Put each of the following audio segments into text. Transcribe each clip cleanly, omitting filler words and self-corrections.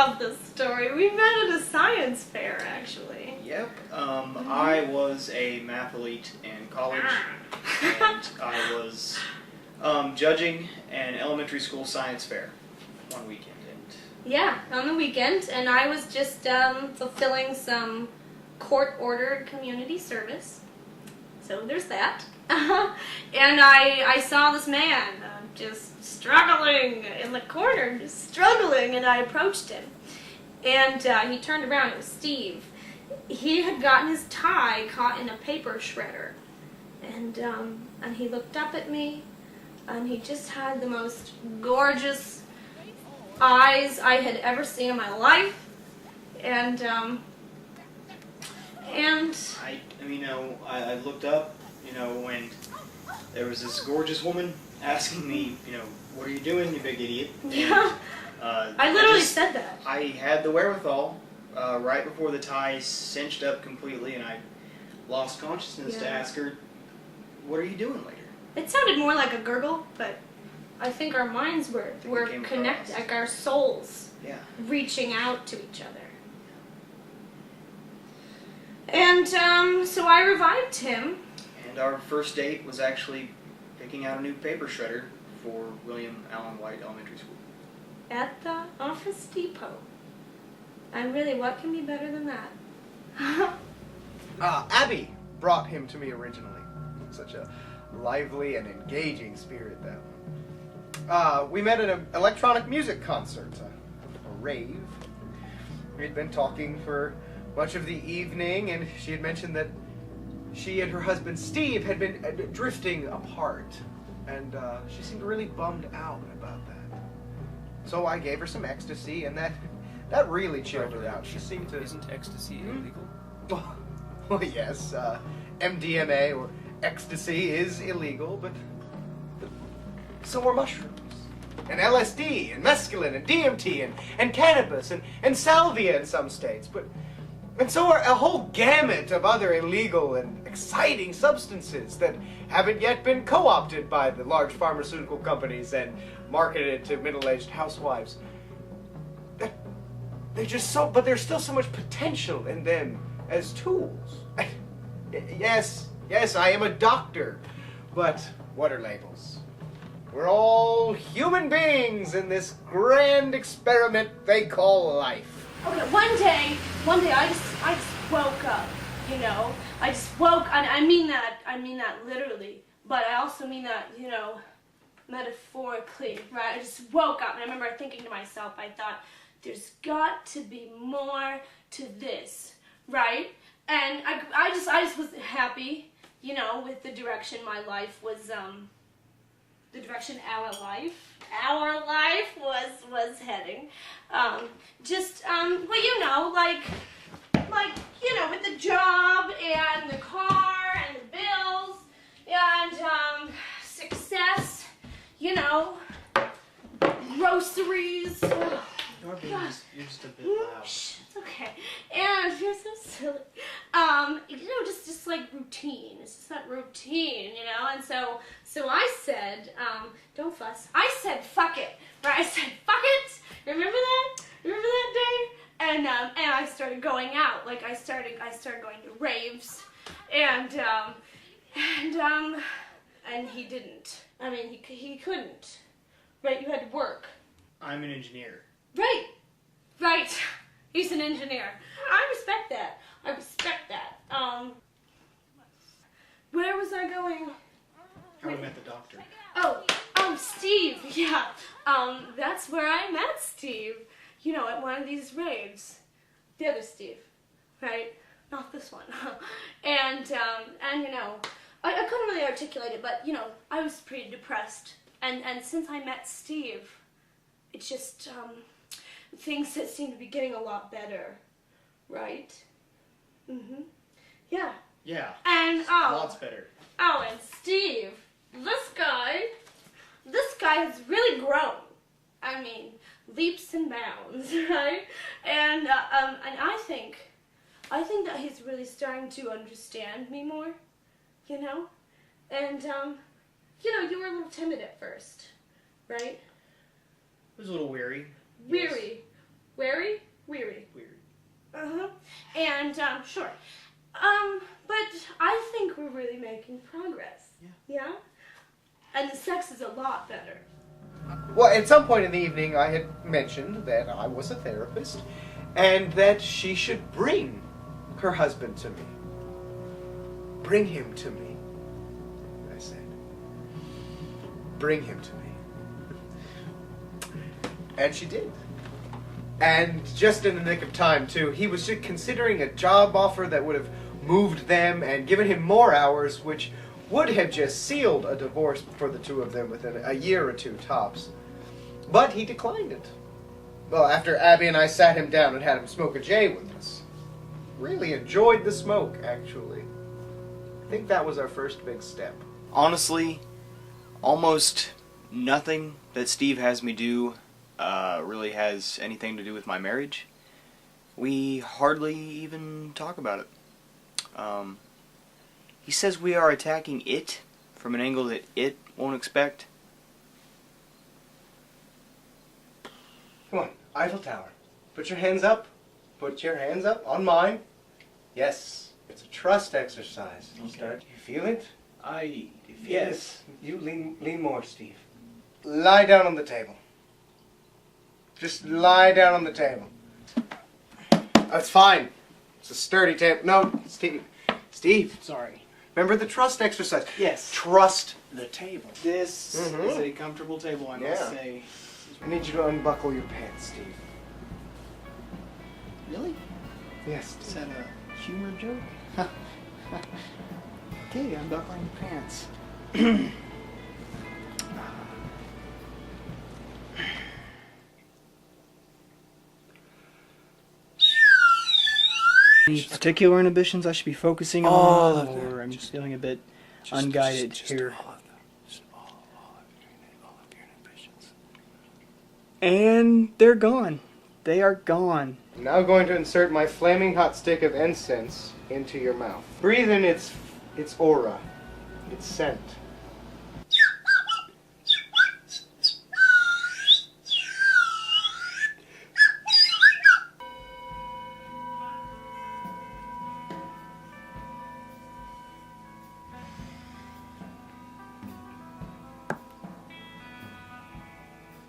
love this story. We met at a science fair, actually. Yep. I was a math elite in college, and I was judging an elementary school science fair one weekend. Yeah, on the weekend, and I was just fulfilling some court-ordered community service. So there's that. And I saw this man just struggling in the corner, just struggling, and I approached him. And he turned around, it was Steve. He had gotten his tie caught in a paper shredder. And he looked up at me, and he just had the most gorgeous eyes I had ever seen in my life. And I looked up, when there was this gorgeous woman asking me, what are you doing, you big idiot? Yeah. And, I literally said that. I had the wherewithal right before the tie cinched up completely and I lost consciousness to ask her, what are you doing later? It sounded more like a gurgle, but I think our minds were connected, like our souls reaching out to each other. And so I revived him. And our first date was actually picking out a new paper shredder for William Allen White Elementary School. At the Office Depot. And really, what can be better than that? Abby brought him to me originally. Such a lively and engaging spirit, that one. We met at an electronic music concert, a rave. We'd been talking for much of the evening, and she had mentioned that she and her husband Steve had been drifting apart, and she seemed really bummed out about that. So I gave her some ecstasy, and that really chilled her out. She seemed to... Isn't ecstasy illegal? Well, yes, MDMA or ecstasy is illegal, but so are mushrooms. And LSD, and mescaline, and DMT, and cannabis, and salvia in some states, and so are a whole gamut of other illegal and exciting substances that haven't yet been co-opted by the large pharmaceutical companies and marketed to middle-aged housewives. But there's still so much potential in them as tools. Yes, I am a doctor, but what are labels? We're all human beings in this grand experiment they call life. Okay, one day I just woke up, I just woke, and I mean that literally, but I also mean that, metaphorically, right? I just woke up, and I remember thinking to myself, I thought, there's got to be more to this, right? And I just was happy, with the direction my life was, the direction our life was heading. With the job and the car and the bills and success, groceries. You're just a bit loud. Okay, and you're so silly. Just like routine. It's just that routine, And so I said, don't fuss. I said, fuck it, right? I said, fuck it. Remember that? Remember that day? And I started going out. Like I started going to raves, and he didn't. I mean, he couldn't. Right? You had to work. I'm an engineer. Right. He's an engineer. I respect that. Where was I going? How we met the doctor. Oh, Steve. Yeah. That's where I met Steve. At one of these raves. The other Steve, right? Not this one. And I couldn't really articulate it, but I was pretty depressed. And since I met Steve, it's just things that seem to be getting a lot better, right? Yeah. Yeah. And lots better. Oh, and Steve, this guy has really grown. I mean, leaps and bounds, right? And I think that he's really starting to understand me more, And you were a little timid at first, right? I was a little weary. Weary. Wary? Weary. Weird. Uh-huh. And, sure. But I think we're really making progress. Yeah. Yeah? And the sex is a lot better. Well, at some point in the evening, I had mentioned that I was a therapist and that she should bring her husband to me. Bring him to me, I said. Bring him to me. And she did. And just in the nick of time, too. He was just considering a job offer that would have moved them and given him more hours, which would have just sealed a divorce for the two of them within a year or two tops. But he declined it. Well, after Abby and I sat him down and had him smoke a J with us. Really enjoyed the smoke, actually. I think that was our first big step. Honestly, almost nothing that Steve has me do really has anything to do with my marriage. We hardly even talk about it. He says we are attacking it from an angle that it won't expect. Come on, Eiffel Tower. Put your hands up. Put your hands up on mine. Yes, it's a trust exercise. You start. You feel it? I feel Yes. You lean more, Steve. Lie down on the table. Just lie down on the table. That's fine. It's a sturdy table. No, Steve. Steve. Sorry. Remember the trust exercise. Yes. Trust the table. This Mhm. is a comfortable table, I must Yeah. say. I need you to unbuckle your pants, Steve. Really? Yes, Is Steve. that a humor joke? Okay, I'm buckling your pants. Any particular inhibitions I should be focusing All on, of them. or I'm just feeling a bit unguided here. All of them. Just all of your inhibitions. And they're gone. They are gone. I'm now going to insert my flaming hot stick of incense into your mouth. Breathe in its aura, its scent.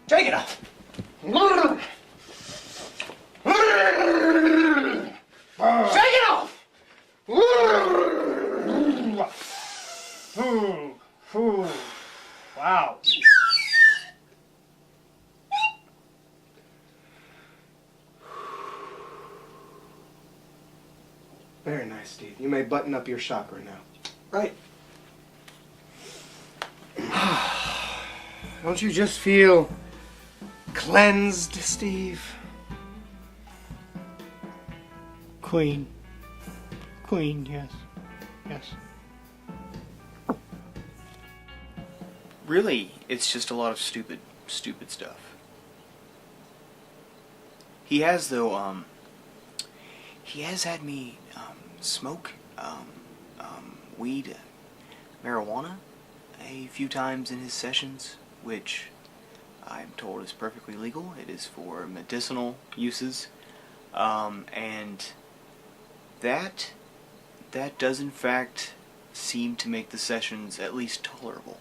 Take it off. Shake it off! Wow. Very nice, Steve. You may button up your chakra now. Right. Don't you just feel cleansed, Steve? Queen. Queen, yes. Yes. Really, it's just a lot of stupid stuff. He has, though, he has had me, smoke, weed, marijuana a few times in his sessions, which I'm told is perfectly legal. It is for medicinal uses, and that does in fact seem to make the sessions at least tolerable.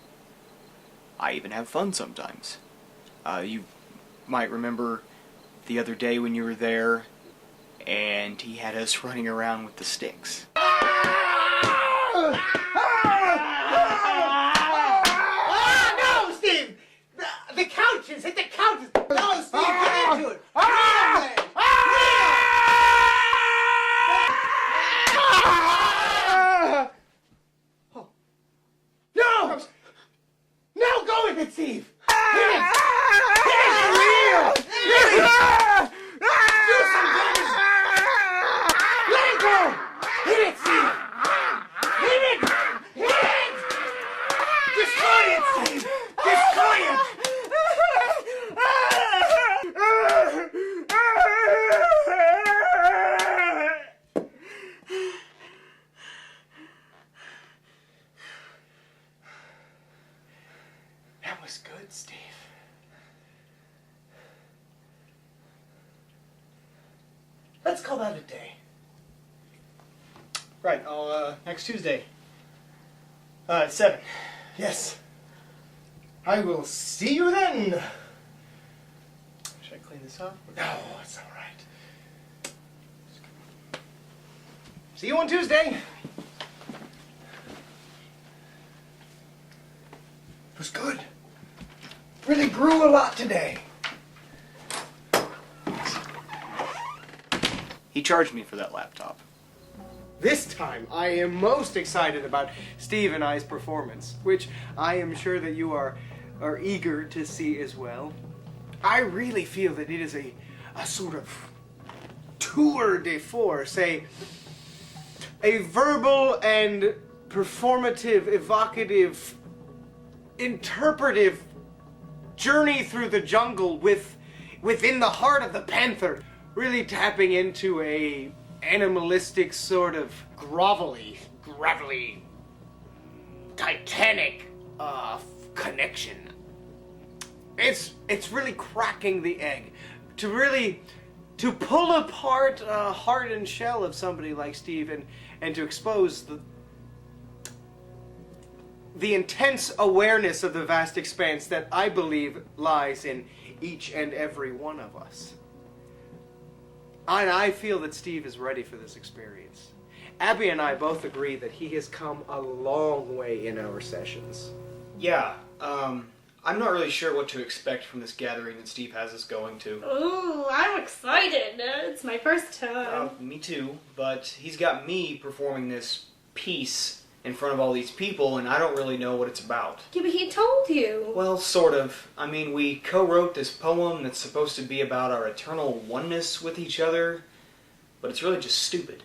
I even have fun sometimes. You might remember the other day when you were there and he had us running around with the sticks. No, Steve! The couches! Hit the couches! No, Steve, get into it! No! No, go with it, Steve! Hit it! Hit it for real! Hit it! Do some damage! Let it go! Hit it, Steve! Hit it! let's call that a day. Right, next Tuesday. At 7. Yes. I will see you then. Should I clean this up? No, it's all right. See you on Tuesday. It was good. Really grew a lot today. He charged me for that laptop. This time, I am most excited about Steve and I's performance, which I am sure that you are eager to see as well. I really feel that it is a sort of tour de force, a verbal and performative, evocative, interpretive journey through the jungle within the heart of the panther, really tapping into a animalistic sort of gravelly, titanic connection. It's really cracking the egg to pull apart heart and shell of somebody like Steve and to expose the intense awareness of the vast expanse that I believe lies in each and every one of us. And I feel that Steve is ready for this experience. Abby and I both agree that he has come a long way in our sessions. Yeah, I'm not really sure what to expect from this gathering that Steve has us going to. Ooh, I'm excited. It's my first time. Me too, but he's got me performing this piece in front of all these people, and I don't really know what it's about. Yeah, but he told you. Well, sort of. I mean, we co-wrote this poem that's supposed to be about our eternal oneness with each other, but it's really just stupid.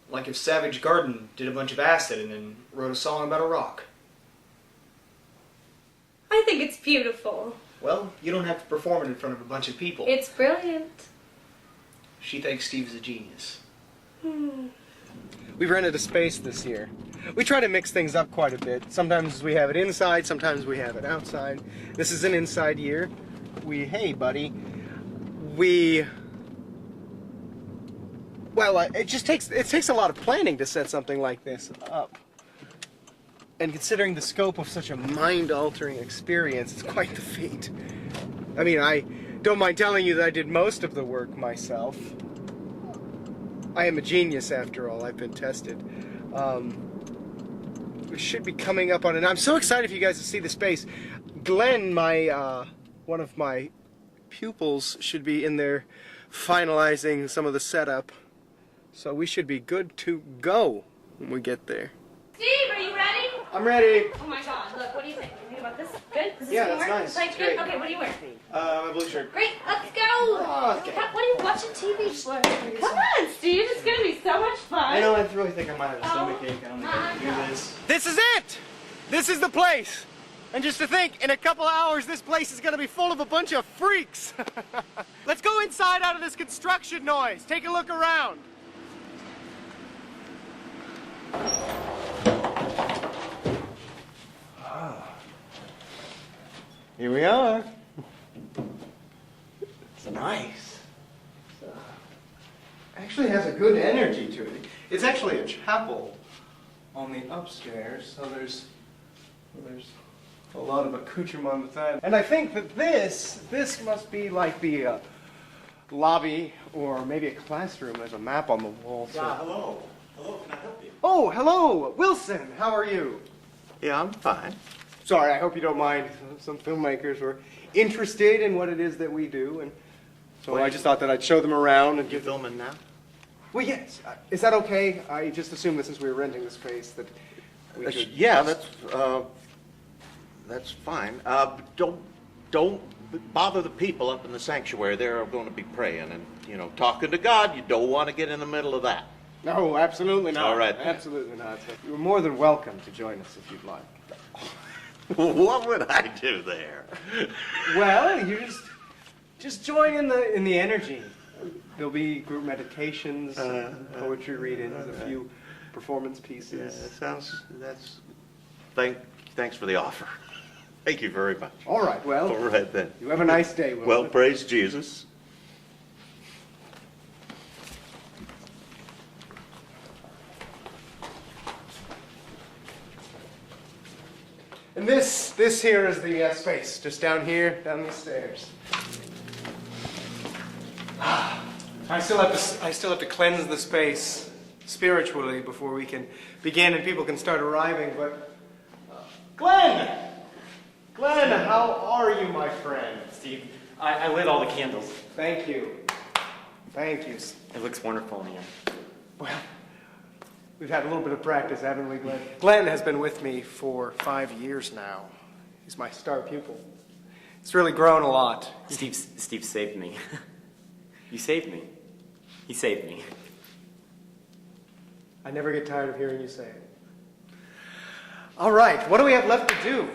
Like if Savage Garden did a bunch of acid and then wrote a song about a rock. I think it's beautiful. Well, you don't have to perform it in front of a bunch of people. It's brilliant. She thinks Steve's a genius. We've rented a space this year. We try to mix things up quite a bit. Sometimes we have it inside, sometimes we have it outside. This is an inside year. Hey buddy, well, it takes a lot of planning to set something like this up. And considering the scope of such a mind-altering experience, it's quite the feat. I mean, I don't mind telling you that I did most of the work myself. I am a genius, after all. I've been tested. We should be coming up on it. I'm so excited for you guys to see the space. Glenn, one of my pupils, should be in there finalizing some of the setup. So we should be good to go when we get there. Steve, are you ready? I'm ready. Oh my god, look, what do you think? You think about this? Good? Is this Yeah, gonna that's work? nice. Like, It's good? great. Okay, what are you wearing? My blue shirt. Great, let's go! Okay. What are you watching TV for? Come on, Steve, it's gonna be so much fun. I know, I really think I might have a stomachache. I don't think I can do this. This is it! This is the place! And just to think, in a couple hours, this place is gonna be full of a bunch of freaks! Let's go inside out of this construction noise. Take a look around. Here we are. It's nice. Actually has a good energy to it. It's actually a chapel on the upstairs, so there's a lot of accoutrement with that. And I think that this must be like the lobby or maybe a classroom. There's a map on the wall. So. Yeah, hello. Hello, can I help you? Oh, hello, Wilson. How are you? Yeah, I'm fine. Sorry, I hope you don't mind. Some filmmakers were interested in what it is that we do, and so I just thought that I'd show them around and You give them... filming now? Well, yes. Is that okay? I just assumed that since we were renting the space that we could... Yeah, that's fine. Don't bother the people up in the sanctuary. They're going to be praying and, talking to God. You don't want to get in the middle of that. No, absolutely not. All right. Absolutely not. You're more than welcome to join us if you'd like. What would I do there? Well, you just join in the energy. There'll be group meditations, poetry readings, a few performance pieces. Thanks for the offer. Thank you very much. All right, well, All right then. you have a nice day, Wilson. Well, praise Jesus. And this here is the space, just down here, down these stairs. I still have to cleanse the space spiritually before we can begin and people can start arriving. But Glenn, how are you, my friend? Steve, I lit all the candles. Thank you. Thank you. It looks wonderful in here. Well, we've had a little bit of practice, haven't we, Glenn? Glenn has been with me for 5 years now. He's my star pupil. It's really grown a lot. Steve saved me. You saved me. He saved me. I never get tired of hearing you say it. All right, what do we have left to do?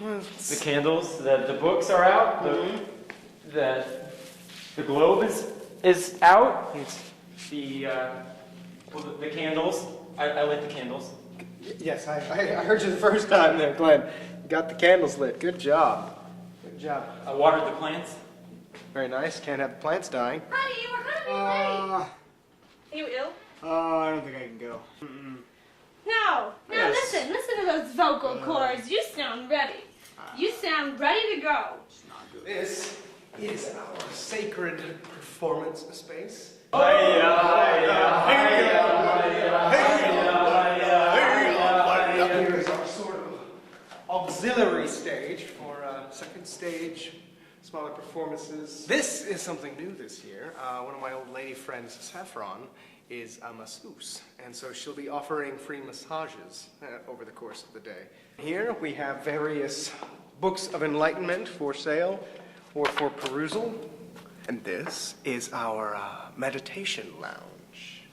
The candles, the books are out. The globe is out. The candles. I lit the candles. Yes, I heard you the first time there, Glenn. You got the candles lit. Good job. Good job. I watered the plants. Very nice. Can't have the plants dying. Honey, we're gonna be late. Are you ill? I don't think I can go. No. Now Yes. listen to those vocal cords. You sound ready. You sound ready to go. This is our sacred performance space. Here is our sort of auxiliary stage for second stage, smaller performances. This is something new this year. One of my old lady friends, Saffron, is a masseuse, and so she'll be offering free massages over the course of the day. Here we have various books of enlightenment for sale or for perusal. And this is our meditation lounge.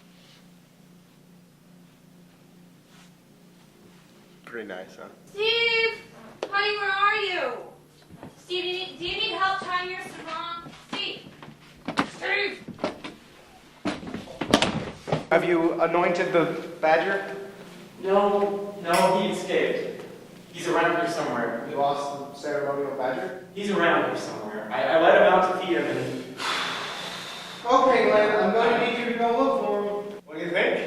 Pretty nice, huh? Steve! Honey, where are you? Steve, do you need help tying your sarong? Steve! Steve! Have you anointed the badger? No, he escaped. He's around here somewhere. You lost the ceremonial badger? He's around here somewhere. I let him out to feed him and... Okay, Glenn, I'm going to need you to go look for him. What do you think?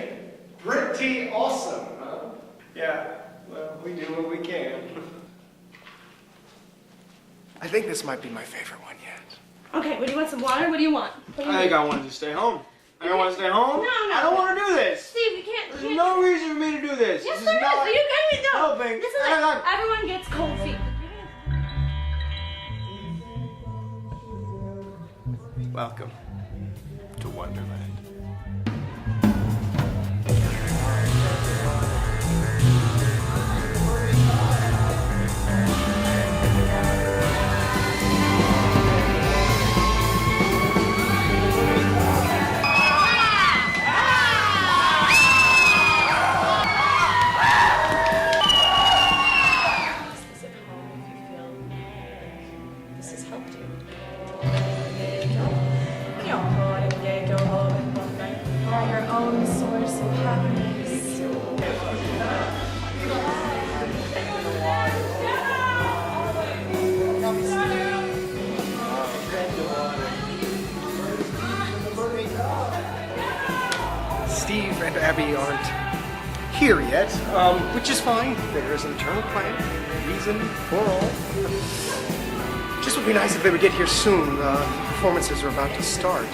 Pretty awesome, huh? Yeah, well, we do what we can. I think this might be my favorite one yet. Okay, what do you want? Some water? What do you want? What do you I think I wanted to stay home. I don't want to stay home. No. I don't want to do this. Steve, you can't. There's no reason for me to do this. Yes, This there is not is. You get me though. helping. This is Hang on. everyone gets cold feet. Welcome to Wonderland. Steve and Abby aren't here yet, which is fine. There is an eternal plan, reason for all. Just would be nice if they would get here soon. The performances are about to start.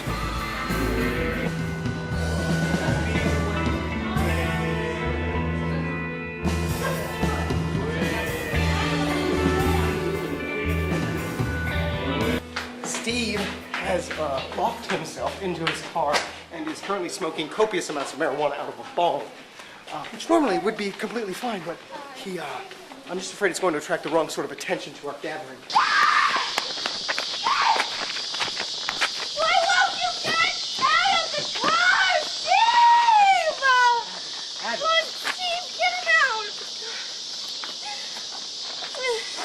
Steve has locked himself into his car and is currently smoking copious amounts of marijuana out of a bong, which normally would be completely fine, but I'm just afraid it's going to attract the wrong sort of attention to our gathering. Why won't you get out of the car, Steve? Come on, Steve, get him out.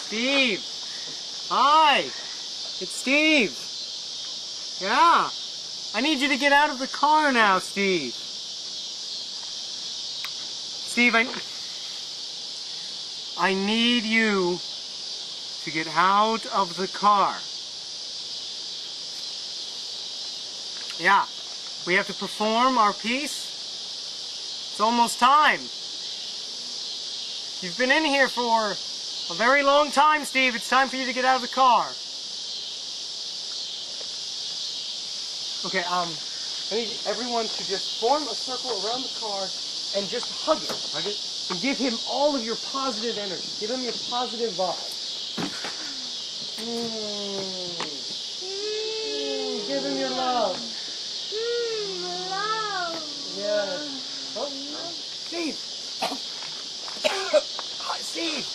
Steve! Hi! It's Steve! Yeah! I need you to get out of the car now, Steve! Steve, I need you to get out of the car. Yeah, we have to perform our piece. It's almost time. You've been in here for A very long time, Steve. It's time for you to get out of the car. Okay, I need everyone to just form a circle around the car and just hug it. Hug it? And give him all of your positive energy. Give him your positive vibe. Give him your love. Love. Yes. Oh, Steve. Hi, Steve.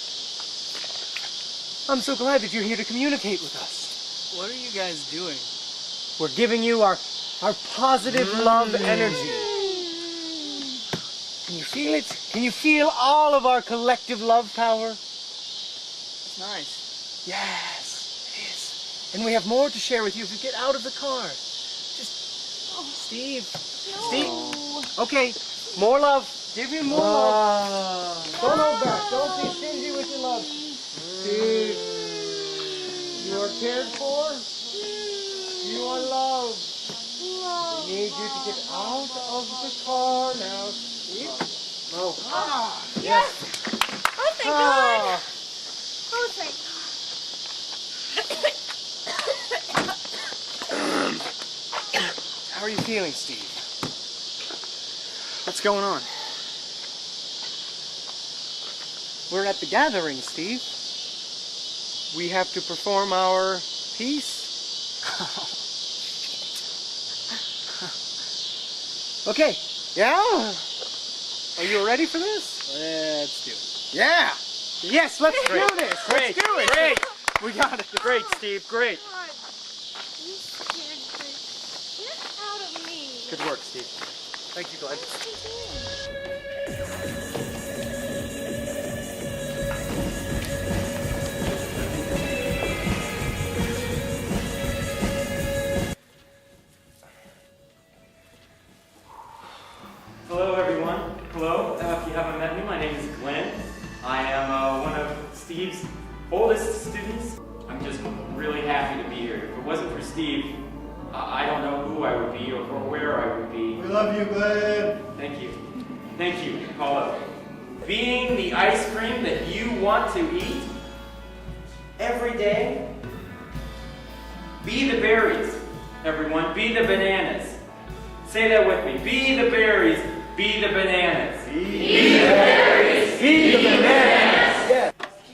I'm so glad that you're here to communicate with us. What are you guys doing? We're giving you our positive love energy. Can you feel it? Can you feel all of our collective love power? It's nice. Yes, it is. And we have more to share with you if you get out of the car. Just, Steve. Steve. Okay, more love. Give him more love. Don't hold back. Don't be stingy with your love. Steve, you are cared for. You are loved. We need you to get out of the car now, Steve. No. Yes. Oh, thank God. Oh, thank How are you feeling, Steve? What's going on? We're at the gathering, Steve. We have to perform our piece. Okay. Yeah? Are you ready for this? Let's do it. Yeah. Yes, let's do this. Great. Let's do it. Great. We got it. Great, Steve. Great. God. You scared the shit out of me. Good work, Steve. Thank you, Glenn. Hello, everyone. Hello. If you haven't met me, my name is Glenn. I am one of Steve's oldest students. I'm just really happy to be here. If it wasn't for Steve, I don't know who I would be or where I would be. We love you, Glenn. Thank you. Thank you, Paula. Being the ice cream that you want to eat every day. Be the berries, everyone. Be the bananas. Say that with me. Be the berries. Be the bananas. Be the berries. Be the bananas. Yeah.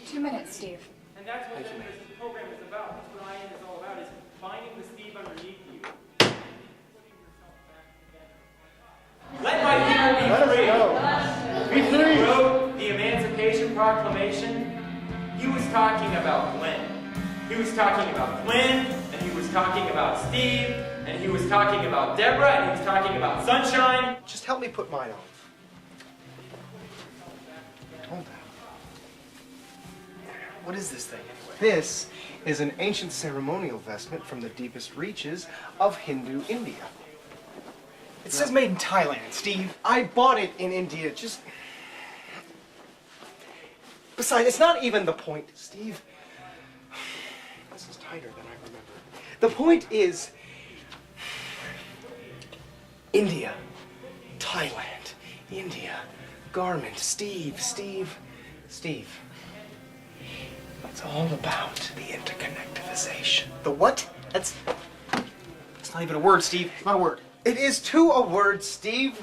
2 minutes, Steve. And that's what this program is about. That's what IN is all about, is finding the Steve underneath you. Let my people be free. Be free. He wrote the Emancipation Proclamation. He was talking about Glenn. He was talking about Glenn, and he was talking about Steve, and he was talking about Deborah, and he was talking about Sunshine. Just help me put mine on. Hold that. What is this thing anyway? This is an ancient ceremonial vestment from the deepest reaches of Hindu India. It says made in Thailand, Steve. I bought it in India, just... Besides, it's not even the point, Steve. This is tighter than I remember. The point is... India, Thailand, India, garment, Steve. It's all about the interconnectivization. The what? That's not even a word, Steve. It's not a word. It is to a word, Steve.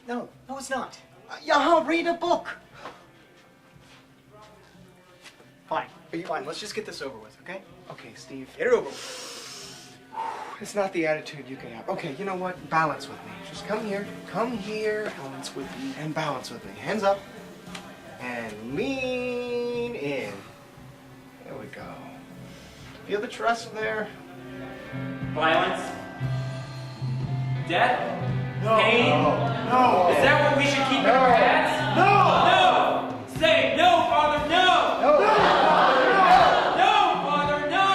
No, it's not. Yeah, read a book. Fine. Fine, let's just get this over with, okay? Okay, Steve. Get it over with. It's not the attitude you can have. Okay, you know what? Balance with me. Just come here. Come here. Balance with me. And balance with me. Hands up. And lean in. There we go. Feel the trust there? Violence. Death. Pain. No. Is that what we should keep in our heads? No! Say no, Father, no! No. No, Father, no!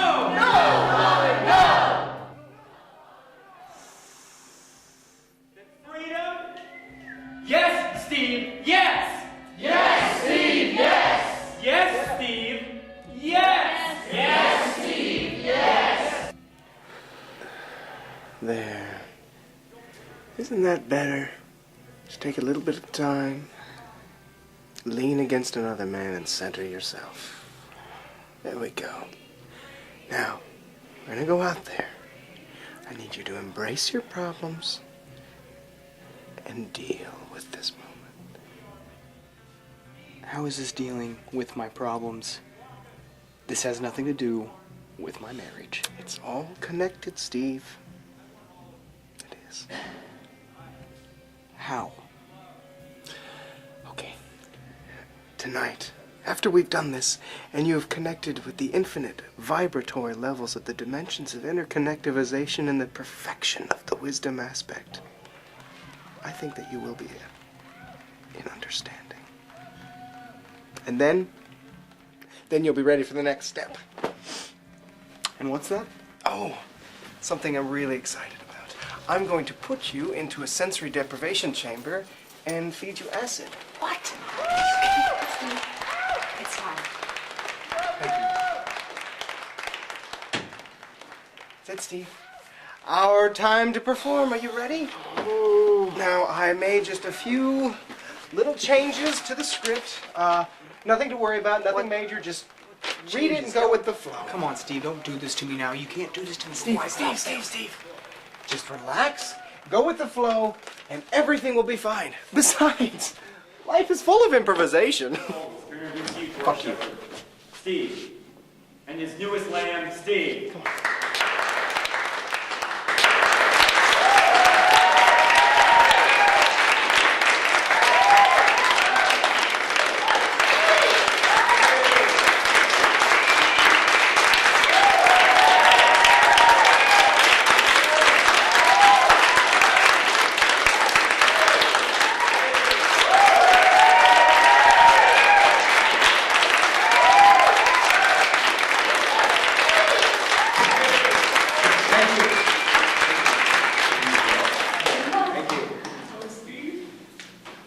Freedom? Yes, Steve, yes! Yes, Steve, yes! Yes, Steve, yes! Yes, Steve, yes! There. Isn't that better? Just take a little bit of time. Lean against another man and center yourself. There we go. Now, we're gonna go out there. I need you to embrace your problems and deal with this moment. How is this dealing with my problems? This has nothing to do with my marriage. It's all connected, Steve. It is. How? Okay. Tonight, after we've done this, and you have connected with the infinite vibratory levels of the dimensions of interconnectivization and the perfection of the wisdom aspect, I think that you will be in understanding. And then you'll be ready for the next step. And what's that? Oh, something I'm really excited about. I'm going to put you into a sensory deprivation chamber and feed you acid. What? It's fine. Thank you. That's it, Steve. Our time to perform. Are you ready? Now, I made just a few little changes to the script. Nothing to worry about, nothing major. Just read it and go with the flow. Come on, Steve, don't do this to me now. You can't do this to me. Steve. Just relax, go with the flow, and everything will be fine. Besides, life is full of improvisation. Fuck you. Steve. And his newest lamb, Steve. Come on.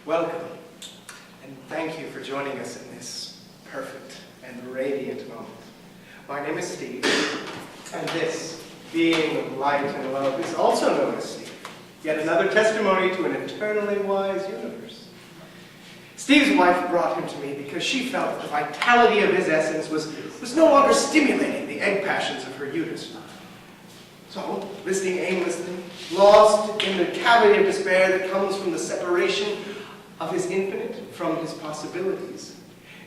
Welcome, and thank you for joining us in this perfect and radiant moment. My name is Steve, and this being of light and love is also known as Steve, yet another testimony to an eternally wise universe. Steve's wife brought him to me because she felt that the vitality of his essence was no longer stimulating the egg passions of her uterus. So, listening aimlessly, lost in the cavity of despair that comes from the separation of his infinite from his possibilities,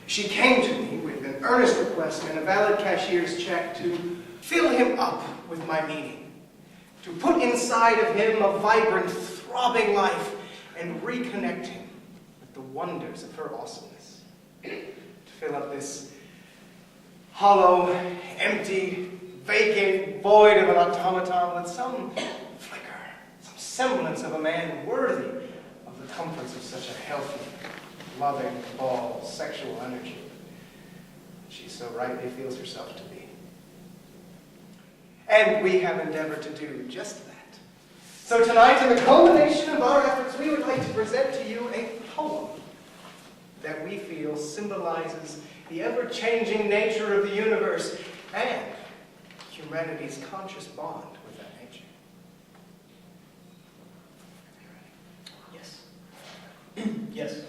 she came to me with an earnest request and a valid cashier's check to fill him up with my meaning, to put inside of him a vibrant, throbbing life and reconnect him with the wonders of her awesomeness, to fill up this hollow, empty, vacant void of an automaton with some flicker, some semblance of a man worthy of the comforts of such a healthy, loving ball of sexual energy that she so rightly feels herself to be. And we have endeavored to do just that. So tonight, in the culmination of our efforts, we would like to present to you a poem that we feel symbolizes the ever-changing nature of the universe and humanity's conscious bond with that nature. Are you ready? Yes. Yes.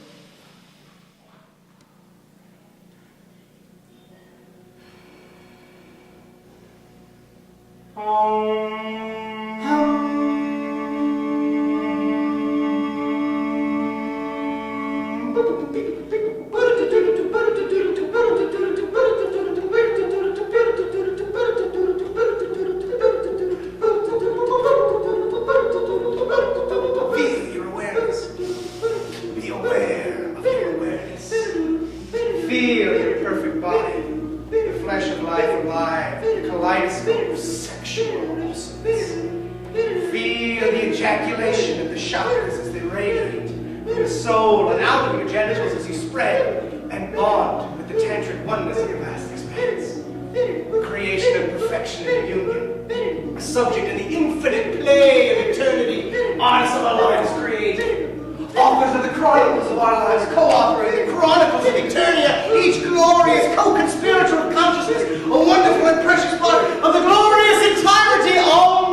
Feel your awareness. Be aware of your awareness. Feel your perfect body, the flesh of life alive, the kaleidoscope of sexual awesomeness. Feel the ejaculation of the chakras as they radiate from the soul and out of your genitals as you spread and bond with the tantric oneness of your vast expanse. The creation of perfection and union, a subject in the infinite play of eternity, artists of our lives created. Authors of the chronicles of our lives, co-authoring the chronicles of Eternia, each glorious co-conspirator of consciousness, a wonderful and precious part of the glorious entirety of...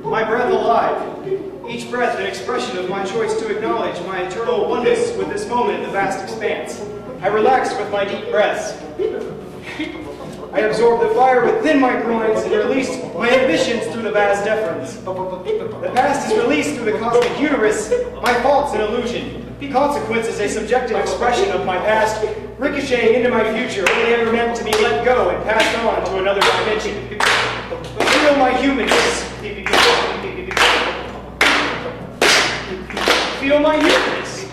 My breath alive, each breath an expression of my my choice to acknowledge my eternal oneness with this moment in the vast expanse. I relaxed with my deep breaths. I absorbed the fire within my groins and released my ambitions through the vast deference. The past is released through the cosmic uterus, my faults an illusion. Consequences a subjective expression of my past, ricocheting into my future, only ever meant to be let go and passed on to another dimension. Feel my humanness. Feel my humanness.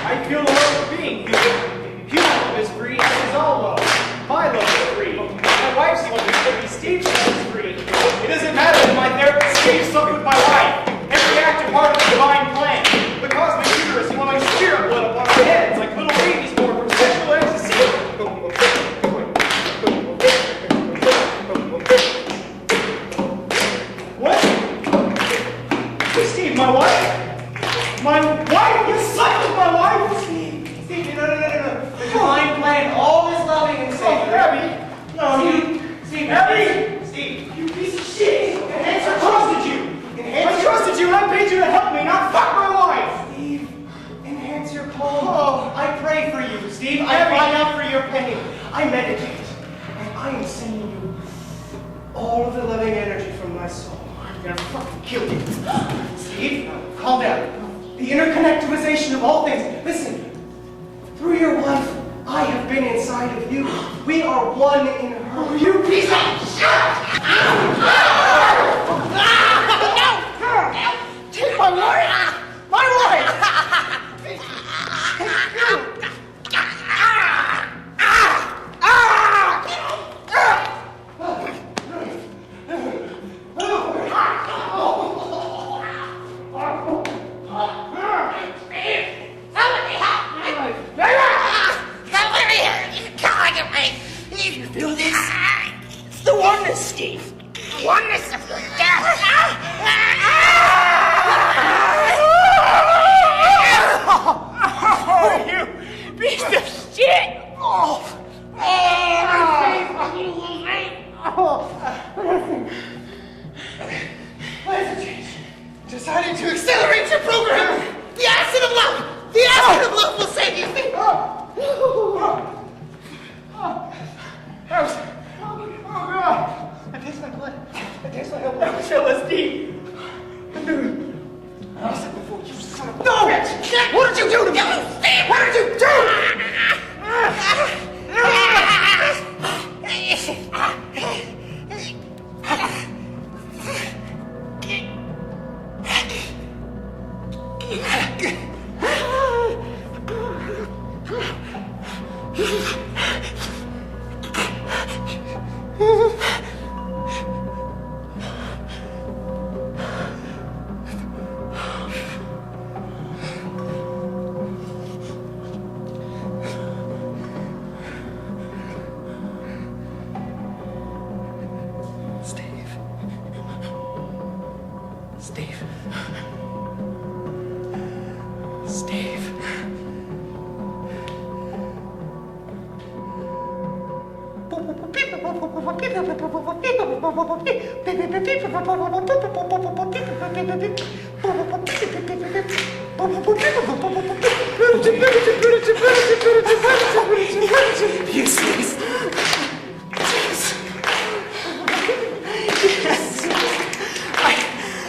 I feel the love of being human. Human love is free, as is all love. My love is free. My wife's love is free. Steve's love is free. It doesn't matter that my therapist Steve slept with my wife. Every active part of the divine plan. The cosmic uterus flowing spirit blood upon our heads like little babies born from sexual ecstasy. What? Steve, my wife? My wife? You slept with my wife? Steve, no. The divine plan, all is loving and safe. Oh, Abby. No, Steve, Abby. Steve, you piece of shit. Enhancer trusted you. I trusted you and I paid you to help me, not fuck my wife. Steve, enhance your calm. Oh, I pray for you, Steve. I cry out for your pain. I meditate. And I am sending you all of the loving energy from my soul. I'm gonna fucking kill you. Steve, calm down. The interconnectivization of all things. Listen, through your wife, I have been inside of you. We are one in her. You piece of shit! Take my wife! My wife! You feel this? It's the oneness, Steve. The oneness of your death. You piece of shit! Decided to accelerate your program! The acid of love! The acid of love will save you! Oh God! I taste my blood. I taste my blood. That was LSD. I said before, you son of a bitch! What did you do to me? What did you do?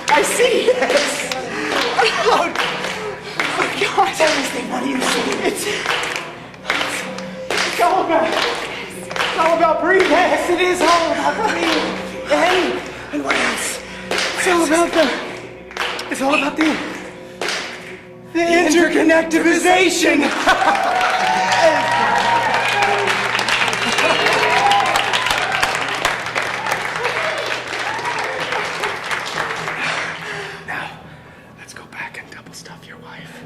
I see, yes. Oh, God. Tell me, Steve, what do you see? It's all about breathing. Yes, it is all about breathing. And what else? It's all about the interconnectivization. Now, let's go back and double stuff your wife.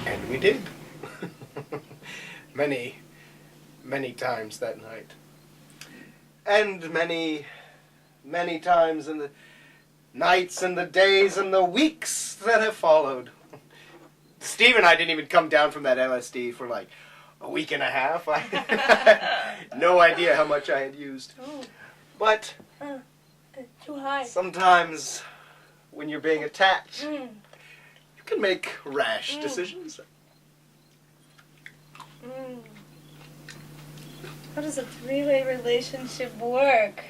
And we did. Many times that night. And many, many times in the nights and the days and the weeks that have followed. Steve and I didn't even come down from that LSD for like a week and a half. I had no idea how much I had used. Oh. But Too high. sometimes when you're being attacked, Mm. you can make rash decisions. Mm. How does a three-way relationship work?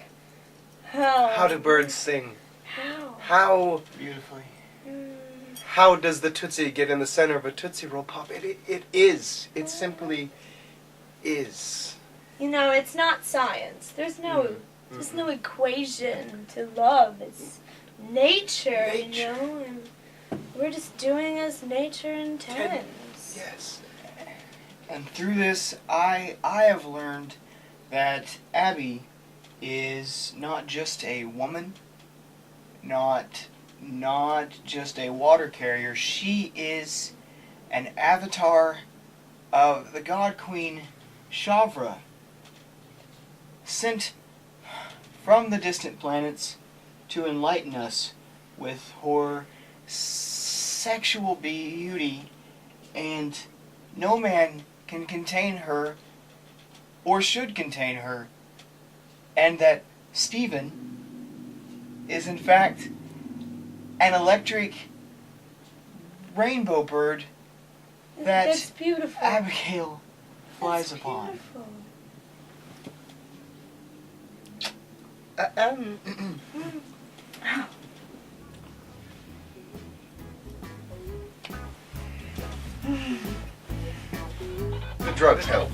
How do birds sing? How? How Beautifully. how does the Tootsie get in the center of a Tootsie Roll Pop? It is. It simply is. You know, it's not science. There's no equation to love. It's nature, you Nature. know, and we're just doing as nature intends. Yes. And through this, I have learned that Abby is not just a woman, not just a water carrier. She is an avatar of the God Queen Shavra, sent from the distant planets to enlighten us with her sexual beauty, and no man can contain her or should contain her, and that Stephen is in fact an electric rainbow bird that That's beautiful. Abigail flies That's upon. beautiful. The drugs help.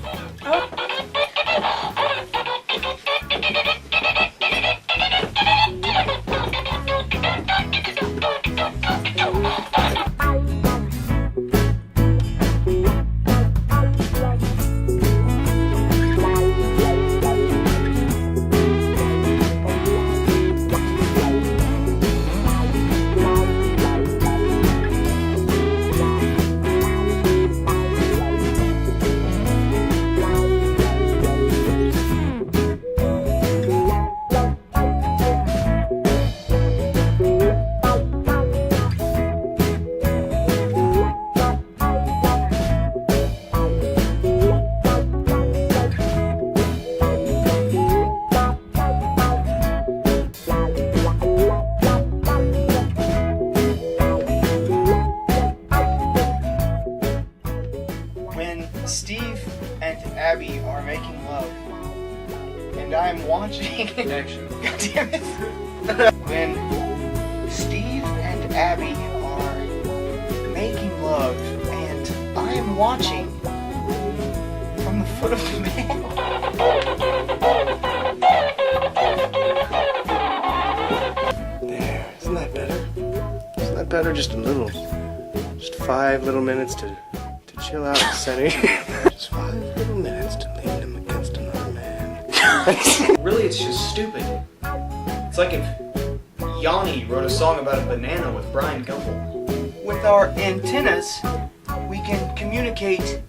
When Steve and Abby are making love, and I'm watching. Action. God damn it. When Steve and Abby are making love, and I am watching from the foot of the bed. There. Isn't that better? Isn't that better? Just 5 little minutes to chill out and center. Just 5 little minutes to lean him against another man. Really, it's just stupid. It's like if Yanni wrote a song about a banana with Brian Gumble. With our antennas, we can communicate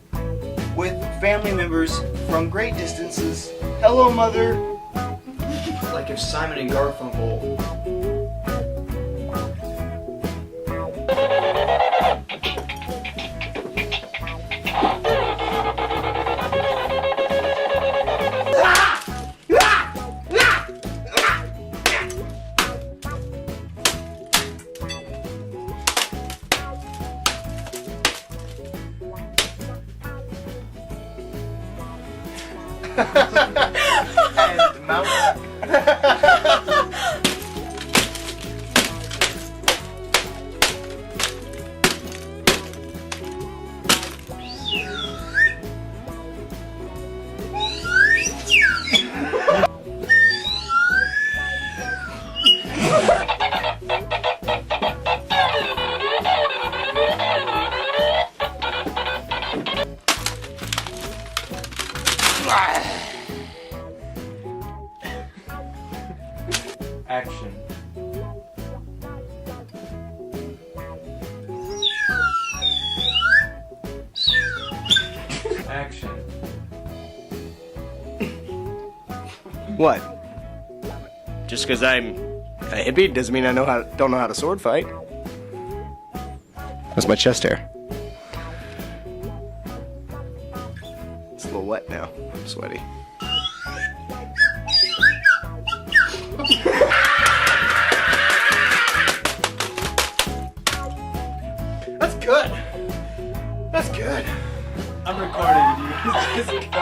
with family members from great distances. Hello, Mother. Like if Simon and Garfunkel. And mount. Action. Action. What? Just because I'm A hippie doesn't mean I don't know how to sword fight. That's my chest hair. It's a little wet now. I'm sweaty. That's good. That's good. I'm recording.